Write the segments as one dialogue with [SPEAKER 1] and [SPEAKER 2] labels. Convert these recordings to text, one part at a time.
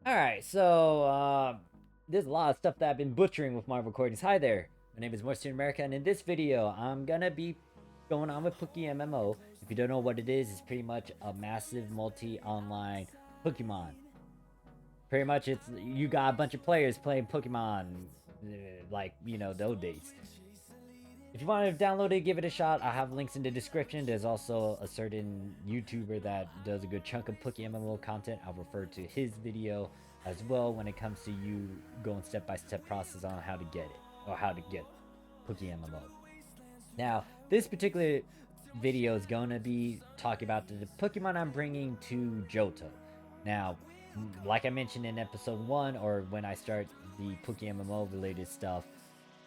[SPEAKER 1] Alright, so there's a lot of stuff that I've been butchering with my recordings. Hi there, my name is Morrison America, and in this video, I'm gonna be going on with PokeMMO. If you don't know what it is, it's pretty much a massive multi-online Pokemon. Pretty much, it's you got a bunch of players playing Pokemon, like, you know, those days. If you want to download it, give it a shot, I have links in the description. There's also a certain YouTuber that does a good chunk of PokeMMO content. I'll refer to his video as well when it comes to you going step-by-step process on how to get it, or how to get PokeMMO. Now, this particular video is going to be talking about the Pokemon I'm bringing to Johto. Now, like I mentioned in episode 1, or when I start the PokeMMO related stuff,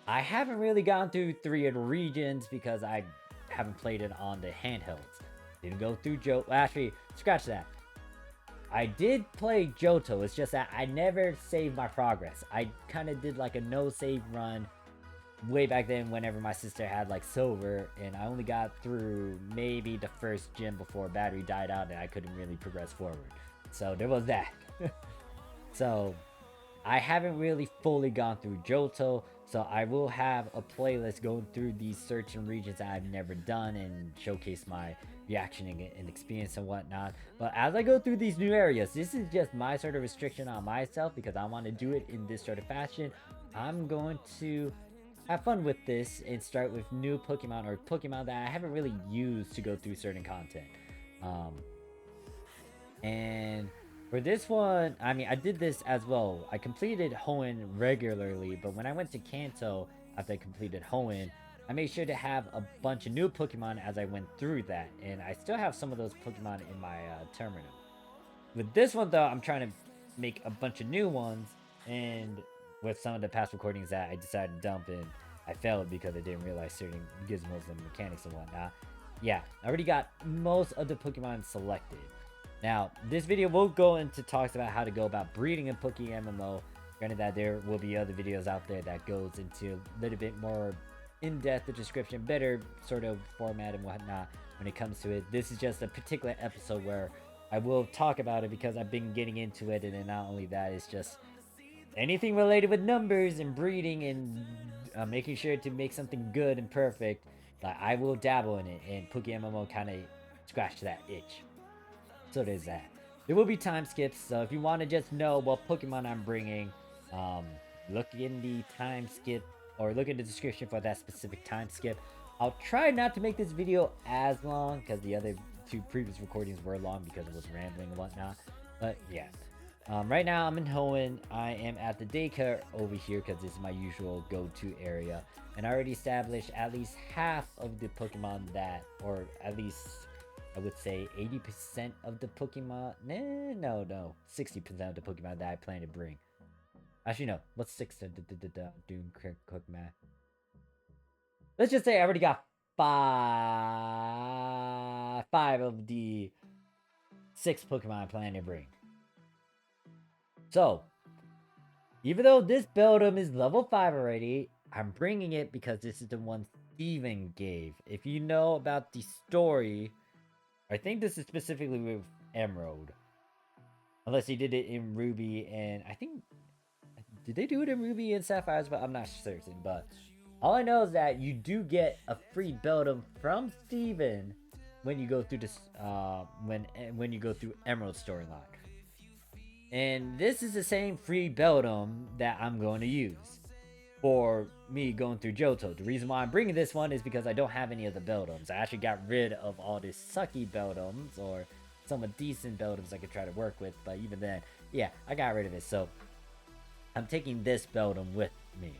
[SPEAKER 1] I haven't really gone through 3 of the regions because I haven't played it on the handhelds. Didn't go through Johto. Actually, scratch that. I did play Johto, it's just that I never saved my progress. I kind of did like a no save run way back then whenever my sister had like silver, and I only got through maybe the first gym before battery died out and I couldn't really progress forward. So there was that. So I haven't really fully gone through Johto, so I will have a playlist going through these certain regions that I've never done and showcase my reaction and experience and whatnot. But as I go through these new areas, this is just my sort of restriction on myself because I want to do it in this sort of fashion. I'm going to have fun with this and start with new Pokemon or Pokemon that I haven't really used to go through certain content. And for this one, I mean, I did this as well. I completed Hoenn regularly, but when I went to Kanto after I completed Hoenn, I made sure to have a bunch of new Pokemon as I went through that, and I still have some of those Pokemon in my terminal. With this one, though, I'm trying to make a bunch of new ones, and with some of the past recordings that I decided to dump in, I failed because I didn't realize certain gizmos and mechanics and whatnot. Yeah, I already got most of the Pokemon selected. Now, this video will go into talks about how to go about breeding in PokeMMO. Granted that there will be other videos out there that goes into a little bit more in-depth description, better sort of format and whatnot when it comes to it. This is just a particular episode where I will talk about it because I've been getting into it, and then not only that, it's just anything related with numbers and breeding and making sure to make something good and perfect. Like, I will dabble in it, and PokeMMO kind of scratched that itch. So there's that. There will be time skips, so if you want to just know what Pokemon I'm bringing, look in the time skip, or look in the description for that specific time skip. I'll try not to make this video as long, because the other 2 previous recordings were long because it was rambling and whatnot. But yeah. Right now I'm in Hoenn. I am at the daycare over here because this is my usual go-to area. And I already established at least half of the Pokemon that, or at least I would say 80% of the Pokemon. No, 60% of the Pokemon that I plan to bring. Actually, no. What's 6? Doing quick math. Let's just say I already got 5 of the 6 Pokemon I plan to bring. So, even though this Beldum is level 5 already, I'm bringing it because this is the one Steven gave. If you know about the story, I think this is specifically with Emerald. Unless he did it in Ruby and I think... Did they do it in Ruby and Sapphire as well? I'm not certain, but... All I know is that you do get a free Beldum from Steven when you go through this... when you go through Emerald storyline. And this is the same free Beldum that I'm going to use for me going through Johto. The reason why I'm bringing this one is because I don't have any of the Beldums. I actually got rid of all the sucky Beldums, or some of decent Beldums I could try to work with, but even then, yeah, I got rid of it. So I'm taking this Beldum with me.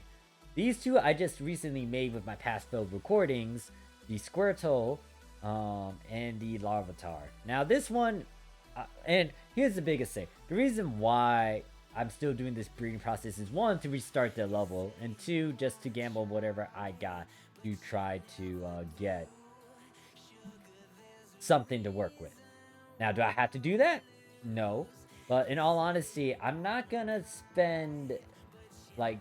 [SPEAKER 1] These 2 I just recently made with my past filled recordings, the Squirtle and the Larvitar. Now this one, and here's the biggest thing. The reason why I'm still doing this breeding process is 1, to restart the level, and 2, just to gamble whatever I got to try to get something to work with. Now, do I have to do that? No. But in all honesty, I'm not gonna spend, like,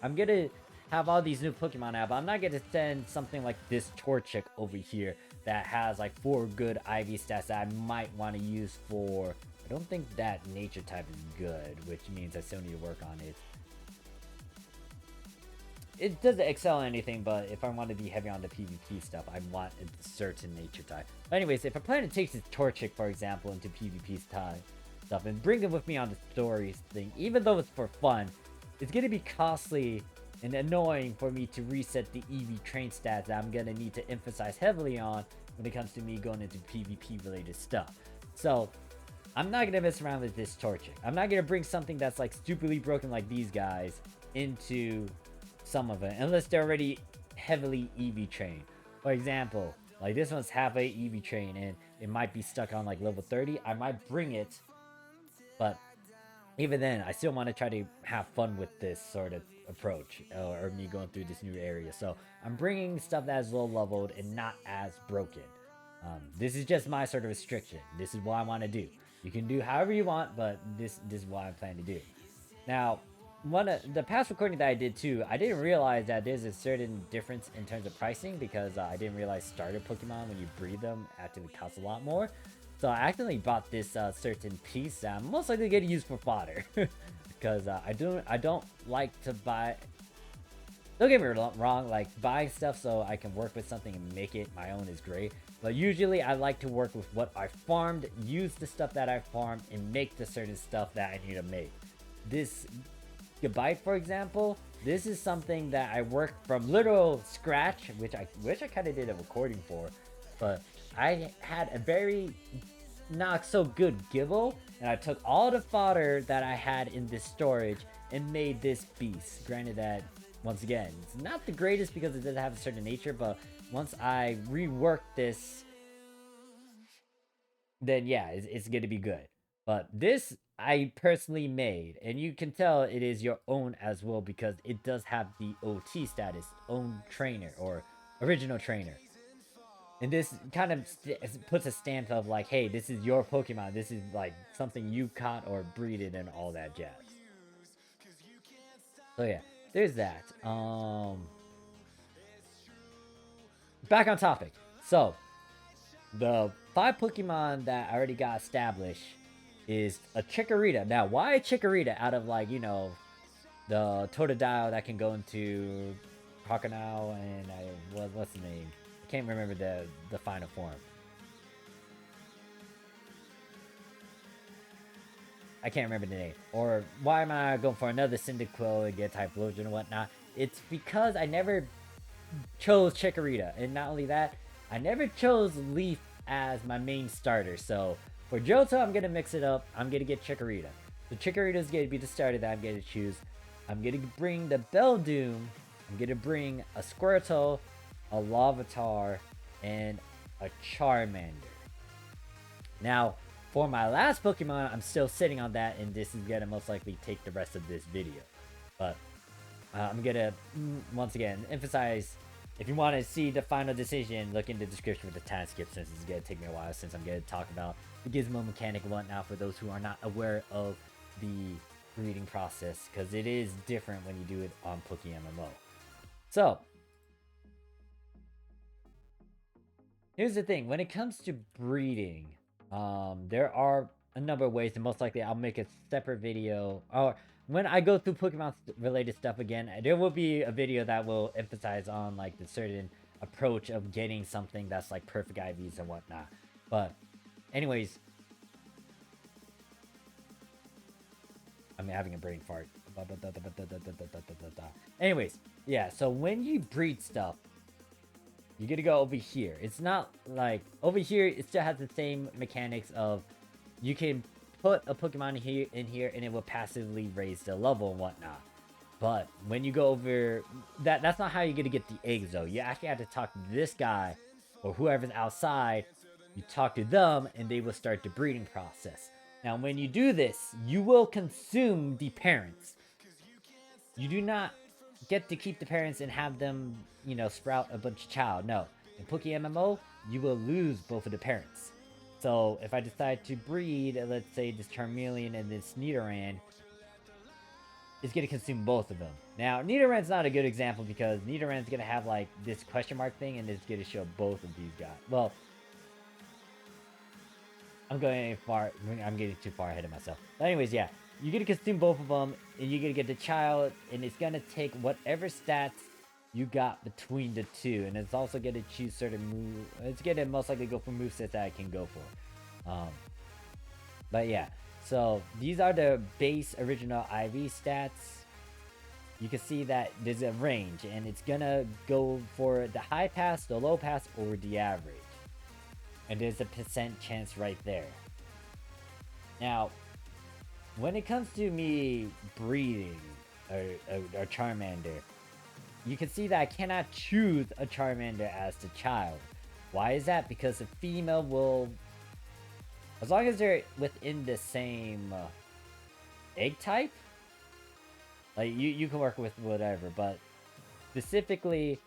[SPEAKER 1] I'm gonna have all these new Pokemon out, but I'm not gonna send something like this Torchic over here that has like 4 good IV stats that I might want to use for I don't think that nature type is good, which means I still need to work on it. It doesn't excel in anything, but if I want to be heavy on the PvP stuff, I want a certain nature type. But anyways, if a planet takes its Torchic, for example, into PvP type stuff and bring it with me on the stories thing, even though it's for fun, it's going to be costly and annoying for me to reset the EV train stats that I'm going to need to emphasize heavily on when it comes to me going into PvP related stuff. So I'm not going to mess around with this Torchic. I'm not going to bring something that's like stupidly broken like these guys into some of it, unless they're already heavily EV trained. For example, like this one's half a EV train and it might be stuck on like level 30. I might bring it, but even then, I still want to try to have fun with this sort of approach, or me going through this new area. So I'm bringing stuff that is low leveled and not as broken. This is just my sort of restriction. This is what I want to do. You can do however you want, but this is what I plan to do. Now, one of the past recording that I did too, I didn't realize that there's a certain difference in terms of pricing, because I didn't realize starter Pokemon, when you breed them, actually costs a lot more. So I accidentally bought this certain piece that I'm most likely going to use for fodder, because I don't like to buy. Don't get me wrong, like buying stuff so I can work with something and make it my own is great. But usually I like to work with what I farmed, use the stuff that I farmed, and make the certain stuff that I need to make. This Goodbye, for example, this is something that I worked from literal scratch, which I kind of did a recording for, but I had a very not so good Gibble, and I took all the fodder that I had in this storage and made this beast. Granted that, once again, it's not the greatest because it doesn't have a certain nature, but once I rework this, then yeah, it's gonna be good. But this I personally made, and you can tell it is your own as well, because it does have the OT status, own trainer or original trainer. And this kind of puts a stamp of like, hey, this is your Pokemon. This is like something you caught or breeded and all that jazz. So yeah, there's that. Back on topic. So the 5 Pokemon that I already got established is a Chikorita. Now, why a Chikorita out of, like, you know, the Totodile that can go into Crocodile and what's the name? I can't remember the final form. I can't remember the name. Or why am I going for another Cyndaquil and get Typhlosion and whatnot? It's because I never chose Chikorita, and not only that, I never chose Leaf as my main starter. So for Johto, I'm gonna mix it up. I'm gonna get Chikorita. So Chikorita is gonna be the starter that I'm gonna choose. I'm gonna bring the Beldoom. I'm gonna bring a Squirtle, a Larvitar, and a Charmander. Now, for my last Pokemon, I'm still sitting on that, and this is gonna most likely take the rest of this video. But I'm gonna, once again, emphasize, if you want to see the final decision, look in the description with the time skip, since it's gonna take me a while, since I'm gonna talk about the Gizmo mechanic and whatnot for those who are not aware of the breeding process, because it is different when you do it on PokeMMO. So, here's the thing. When it comes to breeding, there are a number of ways, and most likely I'll make a separate video, or when I go through Pokemon related stuff again, there will be a video that will emphasize on like the certain approach of getting something that's like perfect IVs and whatnot. But anyways, I'm having a brain fart. Anyways, yeah, so when you breed stuff, you're gonna go over here. It's not like over here, it still has the same mechanics of you can put a Pokemon here in here and it will passively raise the level and whatnot. But when you go over that's not how you're gonna get the eggs though. You actually have to talk to this guy or whoever's outside. You talk to them and they will start the breeding process. Now when you do this, you will consume the parents. You do not get to keep the parents and have them, you know, sprout a bunch of child. No, in PokeMMO, you will lose both of the parents. So if I decide to breed, let's say this Charmeleon and this Nidoran, it's going to consume both of them. Now, Nidoran's not a good example because Nidoran's going to have like this question mark thing and it's going to show both of these guys. Well, I'm going far. I'm getting too far ahead of myself. But anyways, yeah, you're gonna consume both of them, and you're gonna get the child, and it's gonna take whatever stats you got between the two, and it's also gonna choose certain move. It's gonna most likely go for movesets that I can go for. But yeah, so these are the base original IV stats. You can see that there's a range, and it's gonna go for the high pass, the low pass, or the average. And there's a percent chance right there. Now, when it comes to me breeding a Charmander, you can see that I cannot choose a Charmander as the child. Why is that? Because the female will, as long as they're within the same egg type, like you can work with whatever, but specifically,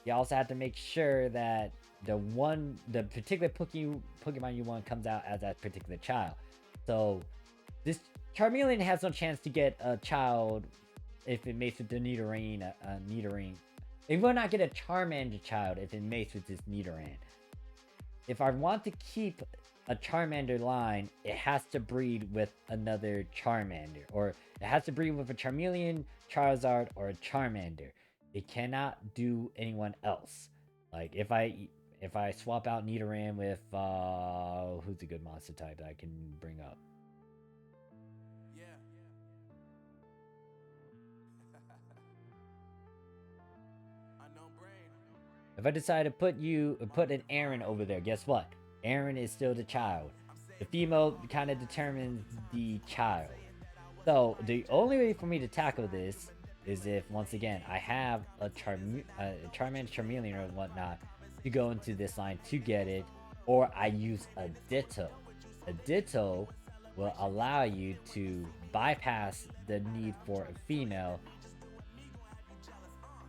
[SPEAKER 1] you also have to make sure that the particular Pokemon you want comes out as that particular child. So this Charmeleon has no chance to get a child if it mates with the Nidoran. It will not get a Charmander child if it mates with this Nidoran. If I want to keep a Charmander line, it has to breed with another Charmander, or it has to breed with a Charmeleon, Charizard, or a Charmander. It cannot do anyone else. Like if I swap out Nidoran with who's a good monster type that I can bring up? If I decide to put an Aaron over there, guess what? Aaron is still the child. The female kind of determines the child. So the only way for me to tackle this is if, once again, I have a Charmander, Charmeleon, or whatnot to go into this line to get it, or I use a Ditto. A Ditto will allow you to bypass the need for a female,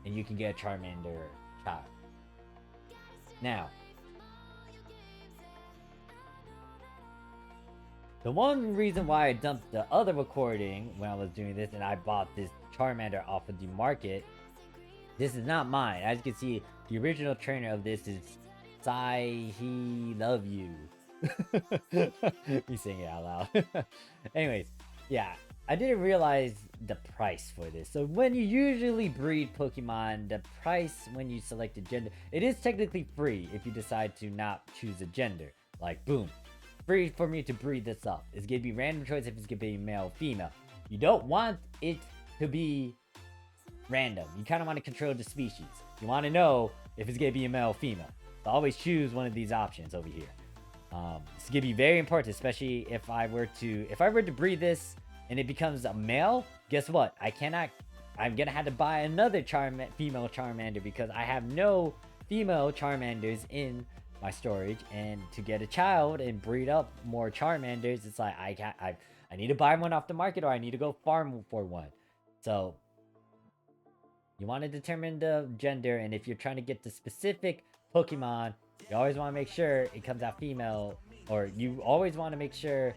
[SPEAKER 1] and you can get a Charmander child. Now, the one reason why I dumped the other recording when I was doing this and I bought this Charmander off of the market, this is not mine. As you can see, the original trainer of this is He Love You. Me saying it out loud. Anyways, yeah, I didn't realize the price for this. So when you usually breed Pokemon, the price when you select a gender, it is technically free if you decide to not choose a gender. Like, boom, free for me to breed this up. It's gonna be random choice if it's gonna be male or female. You don't want it to be random. You kind of want to control the species. You want to know if it's gonna be a male or female. So always choose one of these options over here. It's gonna be very important, especially if I were to breed this and it becomes a male. Guess what? I'm gonna have to buy another female Charmander because I have no female Charmanders in my storage, and to get a child and breed up more Charmanders, it's like I need to buy one off the market, or I need to go farm for one. So you want to determine the gender, and if you're trying to get the specific Pokemon, you always want to make sure it comes out female, or you always want to make sure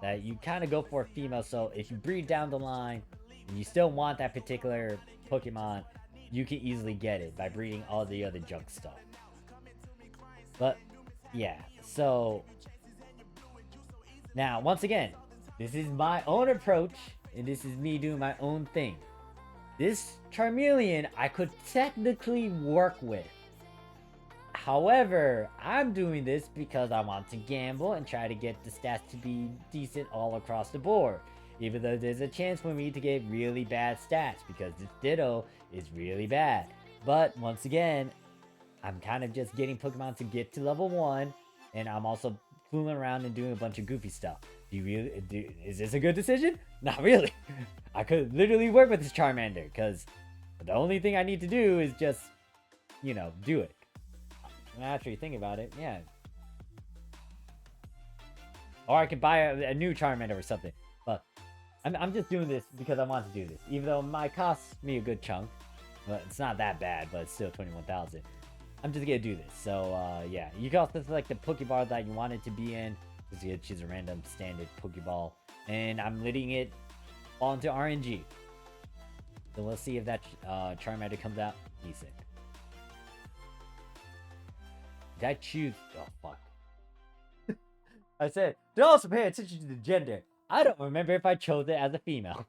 [SPEAKER 1] that you kind of go for a female. So if you breed down the line and you still want that particular Pokemon, you can easily get it by breeding all the other junk stuff. But yeah, so now once again, this is my own approach, and this is me doing my own thing. This Charmeleon I could technically work with. However, I'm doing this because I want to gamble and try to get the stats to be decent all across the board. Even though there's a chance for me to get really bad stats because this Ditto is really bad. But once again, I'm kind of just getting Pokemon to get to level 1, and I'm also fooling around and doing a bunch of goofy stuff. Is this a good decision? Not really. I could literally work with this Charmander, because the only thing I need to do is just, do it. After you think about it, yeah. Or I could buy a new Charmander or something. But I'm just doing this because I want to do this. Even though it might cost me a good chunk. But it's not that bad, but it's still 21,000. I'm just gonna do this. So, yeah. You can also select the Pokeball that you want it to be in. Just gonna choose a random standard Pokeball. And I'm letting it fall into RNG. So we'll see if that Charmander comes out decent. Did I choose? Oh, fuck. I said, to also pay attention to the gender. I don't remember if I chose it as a female.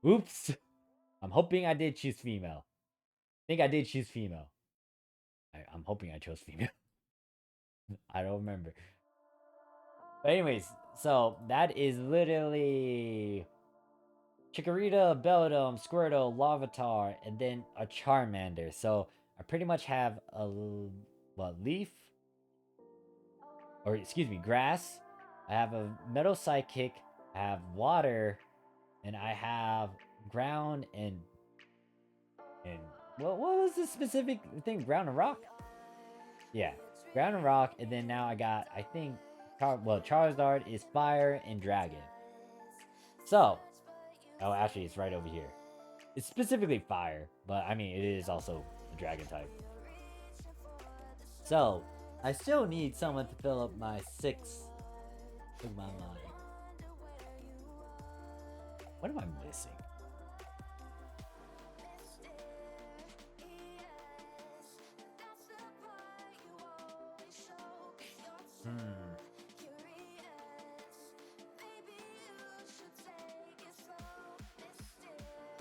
[SPEAKER 1] Oops. I'm hoping I did choose female. I think I did choose female. I'm hoping I chose female. I don't remember. But anyways, so that is literally Chikorita, Beldum, Squirtle, Larvitar, and then a Charmander. So I pretty much have a leaf, or excuse me, grass. I have a Metal Psychic. I have water, and I have ground and what was the specific thing? Ground and rock. Yeah, ground and rock, and then now I got I think Charizard is fire and dragon. So, oh actually it's right over here. It's specifically fire, but I mean it is also a dragon type. So I still need someone to fill up my 6 Pokemon line. What am I missing?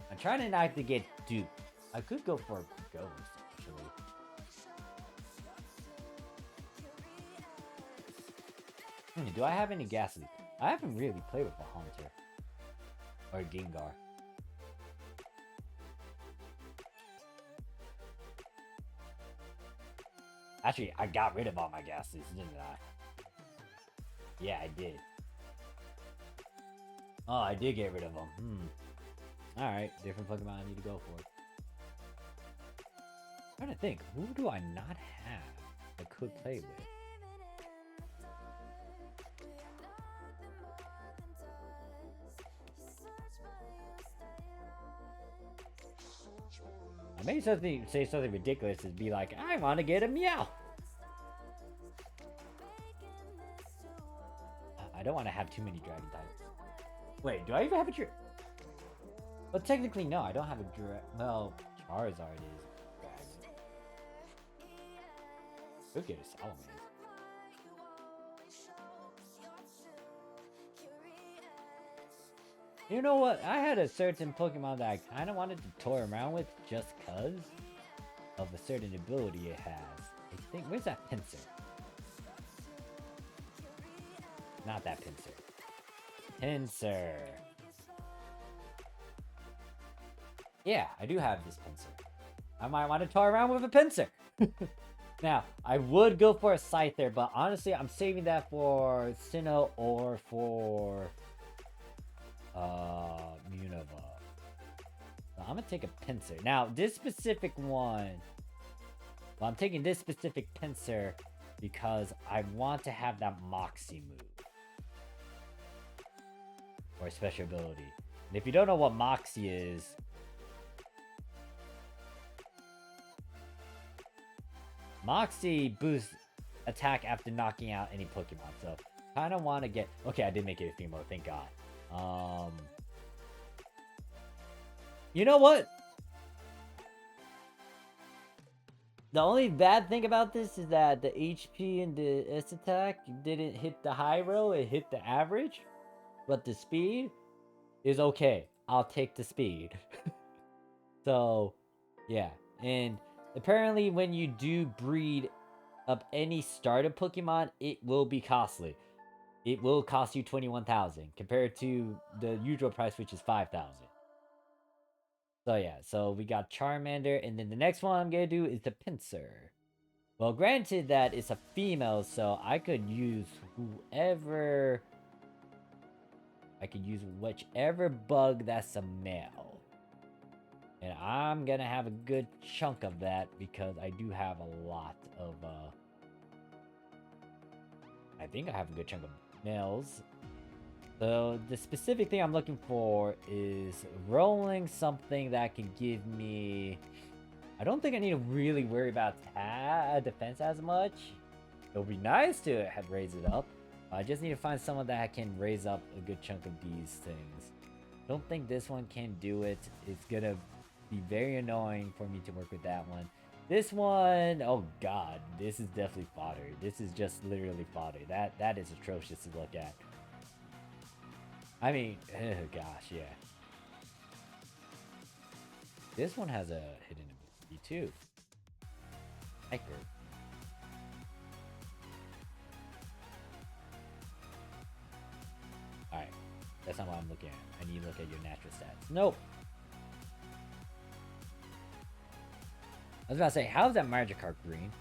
[SPEAKER 1] I'm trying to not to get duped. I could go for a ghost, actually. Do I have any Ghastly? I haven't really played with a Haunter. Or a Gengar. Actually, I got rid of all my Ghastlies, didn't I? Yeah, I did. Oh, I did get rid of them. Alright, different Pokemon I need to go for. I'm trying to think, who do I not have that could play with? I may say something ridiculous and be like, I want to get a Meow. I don't want to have too many dragon types. Wait, do I even have a Well, technically, no, I don't have a well, Charizard is dragon. Could get a Salamander. You know what? I had a certain Pokemon that I kind of wanted to toy around with just cause of a certain ability it has. I think, where's that Pinsir? Not that Pinsir. Pinsir. Yeah, I do have this Pinsir. I might want to toy around with a Pinsir. Now, I would go for a Scyther, but honestly, I'm saving that for Sinnoh or for Unova. So I'm gonna take a Pinsir. Now, this specific one, well, I'm taking this specific Pinsir because I want to have that Moxie move. Or special ability. And if you don't know what Moxie is, Moxie boosts attack after knocking out any Pokemon. So, kind of want to get... Okay, I did make it a female, thank God. You know what? The only bad thing about this is that the HP and the S attack didn't hit the high roll, it hit the average. But the speed is okay. I'll take the speed. So, yeah. And apparently when you do breed up any starter Pokemon, it will be costly. It will cost you 21,000 compared to the usual price, which is 5,000. So yeah, so we got Charmander, and then the next one I'm gonna do is the Pinsir. Well, granted that it's a female, so I could use whoever... I could use whichever bug that's a male. And I'm gonna have a good chunk of that because I do have a lot of, I think I have a good chunk of males. So the specific thing I'm looking for is rolling something that can give me... I don't think I need to really worry about defense as much. It would be nice to have raised it up. I just need to find someone that can raise up a good chunk of these things. Don't think this one can do it. It's gonna be very annoying for me to work with that one. This one, oh god, this is definitely fodder. This is just literally fodder. That is atrocious to look at. I mean, oh gosh, yeah. This one has a hidden ability too. Hiker. Alright, that's not what I'm looking at. I need to look at your natural stats. Nope. I was about to say, how is that Magikarp green?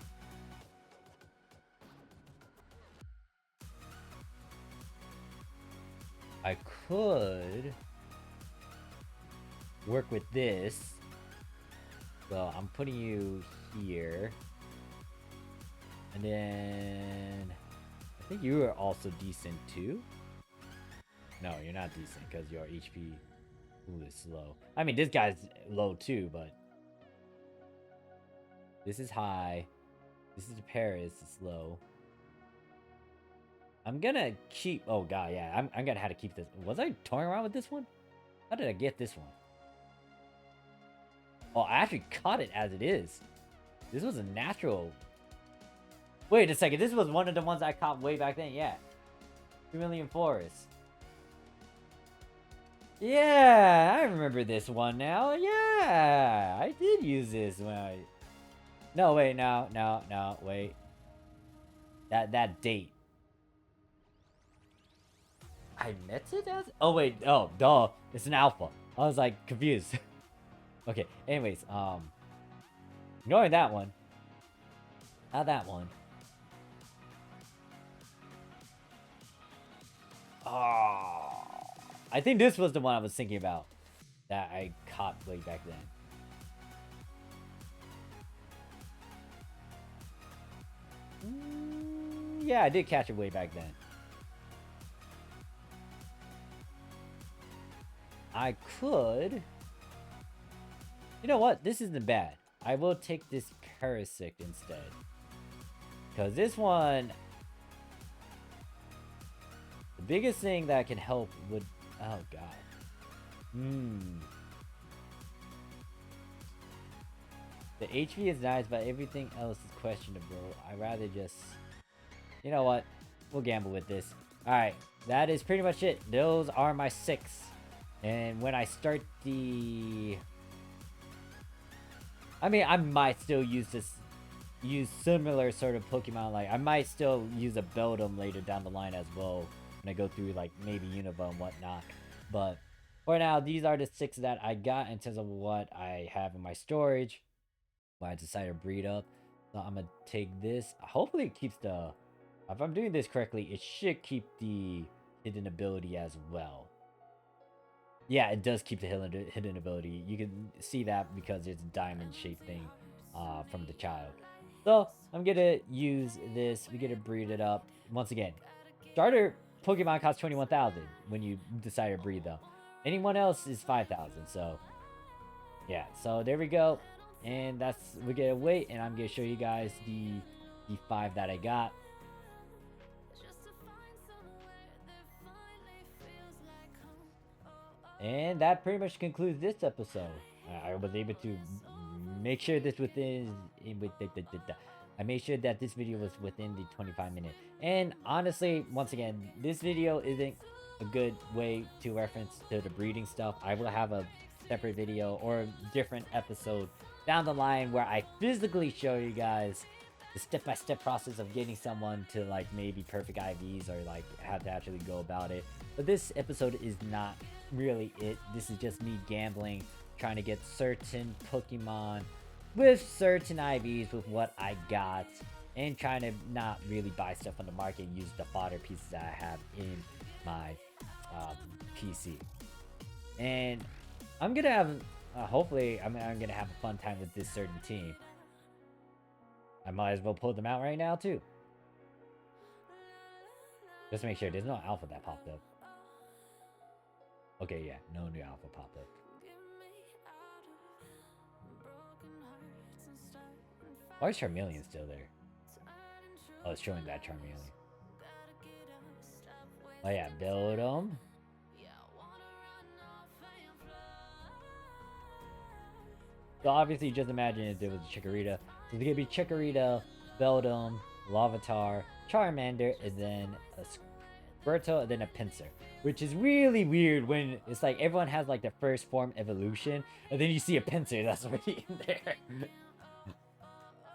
[SPEAKER 1] I could work with this. So I'm putting you here. And then I think you are also decent too. No, you're not decent because your HP pool is low. I mean, this guy's low too, but this is high. This is Paris. It's low. I'm gonna keep. Oh god, yeah. I'm gonna have to keep this. Was I toying around with this one? How did I get this one? Oh, I actually caught it as it is. This was a natural. Wait a second. This was one of the ones I caught way back then. Yeah. 2 million Forest. Yeah, I remember this one now. Yeah, I did use this when I... No, wait, no, wait. That date. I met it as... Oh, wait, oh, duh. It's an alpha. I was, like, confused. Okay, anyways, ignoring that one. Not that one. Oh... I think this was the one I was thinking about. That I caught way back then. Yeah, I did catch it way back then. I could... You know what? This isn't bad. I will take this Parasect instead. Because this one... The biggest thing that can help would... Oh, God. The HP is nice, but everything else is questionable. I'd rather just... You know what? We'll gamble with this. Alright, that is pretty much it. Those are my 6. And when I start the... I mean, I might still use similar sort of Pokemon. Like, I might still use a Beldum later down the line as well. When I go through, like, maybe Unova and whatnot. But for now, these are the 6 that I got in terms of what I have in my storage. When I decide to breed up. So I'm going to take this. Hopefully it keeps the... If I'm doing this correctly, it should keep the hidden ability as well. Yeah, it does keep the hidden ability. You can see that because it's a diamond-shaped thing from the child. So, I'm going to use this. We're going to breed it up. Once again, starter Pokemon costs 21,000 when you decide to breed, though. Anyone else is 5,000, so... Yeah, so there we go. And that's... We're going to wait, and I'm going to show you guys the 5 that I got. And that pretty much concludes this episode. I was able to make sure this I made sure that this video was within the 25-minute. And honestly, once again, this video isn't a good way to reference to the breeding stuff. I will have a separate video or a different episode down the line where I physically show you guys the step-by-step process of getting someone to like maybe perfect IVs or like how to actually go about it. But this episode is not really it. This is just me gambling, trying to get certain Pokemon with certain IVs with what I got, and trying to not really buy stuff on the market and use the fodder pieces that I have in my PC. And I'm gonna have hopefully I'm gonna have a fun time with this certain team. I might as well pull them out right now too, just to make sure there's no alpha that popped up. Okay, yeah, no new alpha popped up. Why is Charmeleon still there? Oh, it's showing that Charmeleon. Oh yeah, build them. So obviously, just imagine if there was a Chikorita. So it's gonna be Chikorita, Beldum, Larvitar, Charmander, and then a Squirtle, and then a Pinsir. Which is really weird when it's like everyone has like the first form evolution, and then you see a Pinsir that's already in there.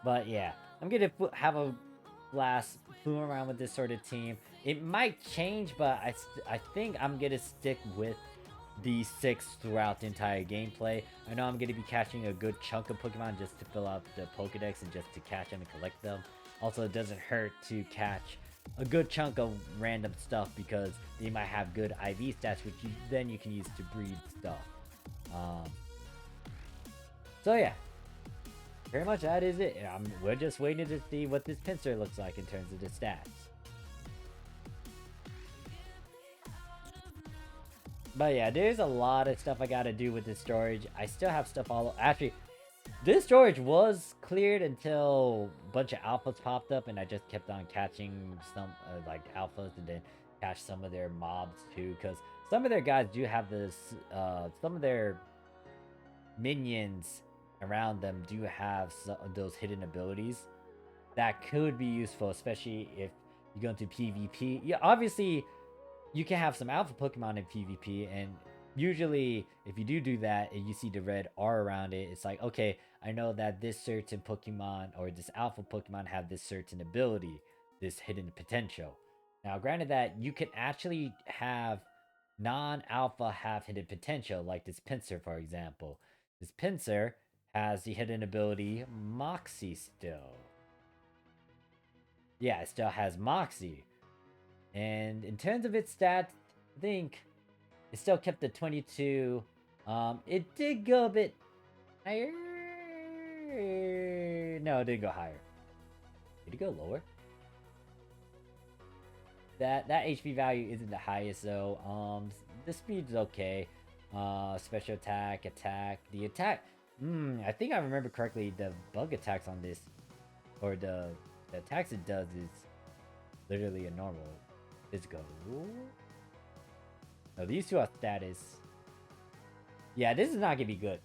[SPEAKER 1] But yeah, I'm gonna have a blast fooling around with this sort of team. It might change, but I think I'm gonna stick with these 6 throughout the entire gameplay. I know I'm gonna be catching a good chunk of Pokemon just to fill out the Pokedex and just to catch them and collect them. Also, it doesn't hurt to catch a good chunk of random stuff because they might have good IV stats, which then you can use to breed stuff. So yeah, pretty much that is it. We're just waiting to see what this Pinsir looks like in terms of the stats. But yeah, there's a lot of stuff I gotta do with this storage. I still have stuff all... Actually, this storage was cleared until a bunch of alphas popped up, and I just kept on catching some, like, alphas, and then catch some of their mobs, too. Because some of their guys do have this... some of their minions around them do have those hidden abilities that could be useful, especially if you go into PvP. Yeah, obviously... You can have some alpha Pokemon in PvP, and usually if you do that and you see the red R around it, it's like, okay, I know that this certain Pokemon or this alpha Pokemon have this certain ability, this hidden potential. Now, granted that you can actually have non-alpha have hidden potential, like this Pinsir, for example. This Pinsir has the hidden ability Moxie still. Yeah, it still has Moxie. And in terms of its stats, I think it still kept the 22. It did go a bit higher. No, it didn't go higher. Did it go lower? That HP value isn't the highest though. The speed's okay. Special attack, the attack. I think I remember correctly. The bug attacks on this, or the attacks it does is literally a normal. Let's go. No, these two are status. Yeah, this is not gonna be good.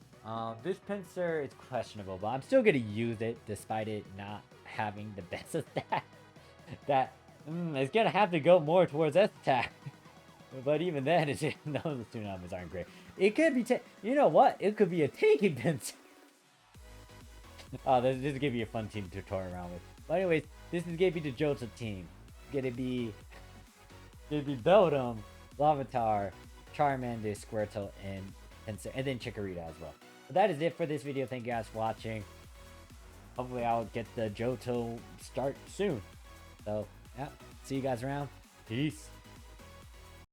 [SPEAKER 1] This Pinsir is questionable, but I'm still gonna use it despite it not having the best stat. That it's gonna have to go more towards S attack. But even then, those two numbers aren't great. It could be. You know what? It could be a taking Pinsir. Oh, this is gonna be a fun team to toy around with. But anyways, this is gonna be the Johto team. It's gonna be Beldum, Larvitar, Charmander, Squirtle, and Pinsir, and then Chikorita as well. But that is it for this video. Thank you guys for watching. Hopefully I'll get the Johto start soon. So, yeah, see you guys around. Peace.